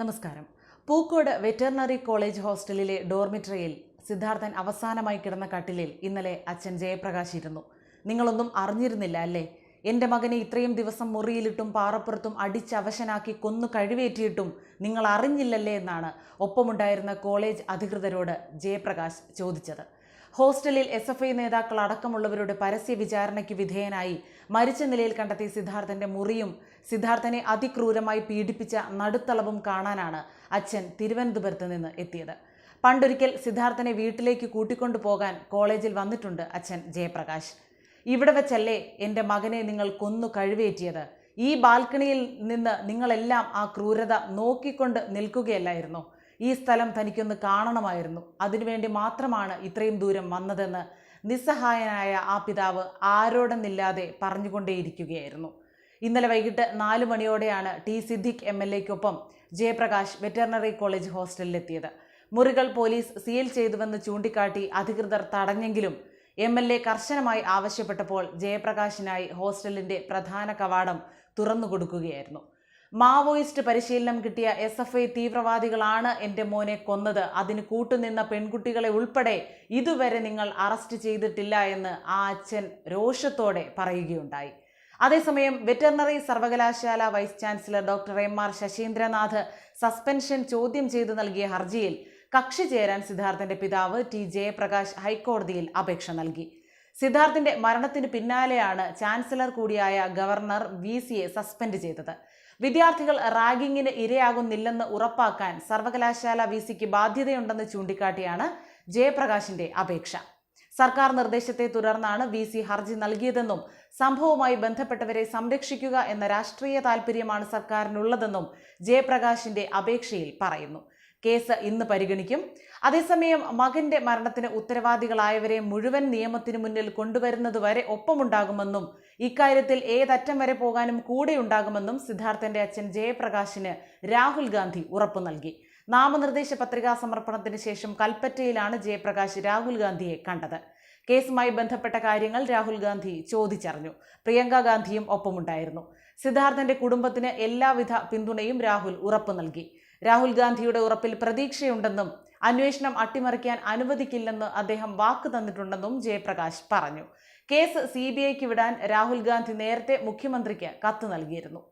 നമസ്കാരം. Pookode veterinary college ഹോസ്റ്റലിലെ ഡോർമിറ്ററിയിൽ സിദ്ധാർത്ഥൻ അവസാനമായി കിടന്ന കട്ടിലിൽ ഇന്നലെ അച്ഛൻ ജയപ്രകാശ് ഇരുന്നു. നിങ്ങളൊന്നും അറിഞ്ഞിരുന്നില്ല അല്ലേ? എൻ്റെ മകനെ ഇത്രയും ദിവസം മുറിയിലിട്ടും പാറപ്പുറത്തും അടിച്ചവശനാക്കി കൊന്നു കഴിവേറ്റിയിട്ടും നിങ്ങൾ അറിഞ്ഞില്ലല്ലേ എന്നാണ് ഒപ്പമുണ്ടായിരുന്ന കോളേജ് അധികൃതരോട് ജയപ്രകാശ് ചോദിച്ചത്. ഹോസ്റ്റലിൽ SFI നേതാക്കൾ അടക്കമുള്ളവരുടെ പരസ്യ വിചാരണയ്ക്ക് വിധേയനായി മരിച്ച നിലയിൽ കണ്ടെത്തിയ സിദ്ധാർത്ഥന്റെ മുറിയും സിദ്ധാർത്ഥനെ അതിക്രൂരമായി പീഡിപ്പിച്ച നടുത്തളവും കാണാനാണ് അച്ഛൻ തിരുവനന്തപുരത്ത് നിന്ന് എത്തിയത്. പണ്ടൊരിക്കൽ സിദ്ധാർത്ഥനെ വീട്ടിലേക്ക് കൂട്ടിക്കൊണ്ടുപോകാൻ കോളേജിൽ വന്നിട്ടുണ്ട് അച്ഛൻ ജയപ്രകാശ്. ഇവിടെ വെച്ചല്ലേ എൻ്റെ മകനെ നിങ്ങൾ കൊന്നു കഴിവേറ്റിയത്? ഈ ബാൽക്കണിയിൽ നിന്ന് നിങ്ങളെല്ലാം ആ ക്രൂരത നോക്കിക്കൊണ്ട് നിൽക്കുകയല്ലായിരുന്നോ? ഈ സ്ഥലം തനിക്കൊന്ന് കാണണമായിരുന്നു. അതിനുവേണ്ടി മാത്രമാണ് ഇത്രയും ദൂരം വന്നതെന്ന് നിസ്സഹായനായ ആ പിതാവ് ആരോടെന്നില്ലാതെ പറഞ്ഞുകൊണ്ടേയിരിക്കുകയായിരുന്നു. ഇന്നലെ വൈകിട്ട് 4 മണിയോടെയാണ് ടി സിദ്ദിഖ് MLAയ്ക്കൊപ്പം ജയപ്രകാശ് വെറ്ററിനറി കോളേജ് ഹോസ്റ്റലിലെത്തിയത്. മുറികൾ പോലീസ് സീൽ ചെയ്തുവെന്ന് ചൂണ്ടിക്കാട്ടി അധികൃതർ തടഞ്ഞെങ്കിലും MLA കർശനമായി ആവശ്യപ്പെട്ടപ്പോൾ ജയപ്രകാശിനായി ഹോസ്റ്റലിന്റെ പ്രധാന കവാടം തുറന്നുകൊടുക്കുകയായിരുന്നു. മാവോയിസ്റ്റ് പരിശീലനം കിട്ടിയ SFI തീവ്രവാദികളാണ് എൻ്റെ മോനെ കൊന്നത്. അതിന് കൂട്ടുനിന്ന പെൺകുട്ടികളെ ഉൾപ്പെടെ ഇതുവരെ നിങ്ങൾ അറസ്റ്റ് ചെയ്തിട്ടില്ല എന്ന് ആ അച്ഛൻ രോഷത്തോടെ പറയുകയുണ്ടായി. അതേസമയം വെറ്ററിനറി സർവകലാശാല vice chancellor doctor MR Sasheendranath suspension ചോദ്യം ചെയ്ത് നൽകിയ ഹർജിയിൽ കക്ഷി ചേരാൻ സിദ്ധാർത്ഥന്റെ പിതാവ് T ജയപ്രകാശ് ഹൈക്കോടതിയിൽ അപേക്ഷ നൽകി. സിദ്ധാർത്ഥന്റെ മരണത്തിന് പിന്നാലെയാണ് ചാൻസലർ കൂടിയായ ഗവർണർ VCയെ സസ്പെൻഡ് ചെയ്തത്. വിദ്യാർത്ഥികൾ റാഗിങ്ങിന് ഇരയാകുന്നില്ലെന്ന് ഉറപ്പാക്കാൻ സർവകലാശാല VCക്ക് ബാധ്യതയുണ്ടെന്ന് ചൂണ്ടിക്കാട്ടിയാണ് ജയപ്രകാശിന്റെ അപേക്ഷ. സർക്കാർ നിർദ്ദേശത്തെ തുടർന്നാണ് VC ഹർജി നൽകിയതെന്നും സംഭവവുമായി ബന്ധപ്പെട്ടവരെ സംരക്ഷിക്കുക എന്ന രാഷ്ട്രീയ താൽപര്യമാണ് സർക്കാരിനുള്ളതെന്നും ജയപ്രകാശിന്റെ അപേക്ഷയിൽ പറയുന്നു. കേസ് ഇന്ന് പരിഗണിക്കും. അതേസമയം മകന്റെ മരണത്തിന് ഉത്തരവാദികളായവരെ മുഴുവൻ നിയമത്തിന് മുന്നിൽ കൊണ്ടുവരുന്നതുവരെ ഒപ്പമുണ്ടാകുമെന്നും ഇക്കാര്യത്തിൽ ഏതറ്റം വരെ പോകാനും കൂടെയുണ്ടാകുമെന്നും സിദ്ധാർത്ഥന്റെ അച്ഛൻ ജയപ്രകാശിന് രാഹുൽ ഗാന്ധി ഉറപ്പു നൽകി. നാമനിർദ്ദേശ പത്രികാ സമർപ്പണത്തിന് ശേഷം കൽപ്പറ്റയിലാണ് ജയപ്രകാശ് രാഹുൽ ഗാന്ധിയെ കണ്ടത്. കേസുമായി ബന്ധപ്പെട്ട കാര്യങ്ങൾ രാഹുൽ ഗാന്ധി ചോദിച്ചറിഞ്ഞു. പ്രിയങ്ക ഗാന്ധിയും ഒപ്പമുണ്ടായിരുന്നു. സിദ്ധാർത്ഥന്റെ കുടുംബത്തിന് എല്ലാവിധ പിന്തുണയും രാഹുൽ ഉറപ്പു നൽകി. രാഹുൽ ഗാന്ധിയുടെ ഉറപ്പിൽ പ്രതീക്ഷയുണ്ടെന്നും അന്വേഷണം അട്ടിമറിക്കാൻ അനുവദിക്കില്ലെന്ന് അദ്ദേഹം വാക്ക് തന്നിട്ടുണ്ടെന്നും ജയപ്രകാശ് പറഞ്ഞു. കേസ് CBIക്ക് വിടാൻ രാഹുൽ ഗാന്ധി നേരത്തെ മുഖ്യമന്ത്രിക്ക് കത്ത് നൽകിയിരുന്നു.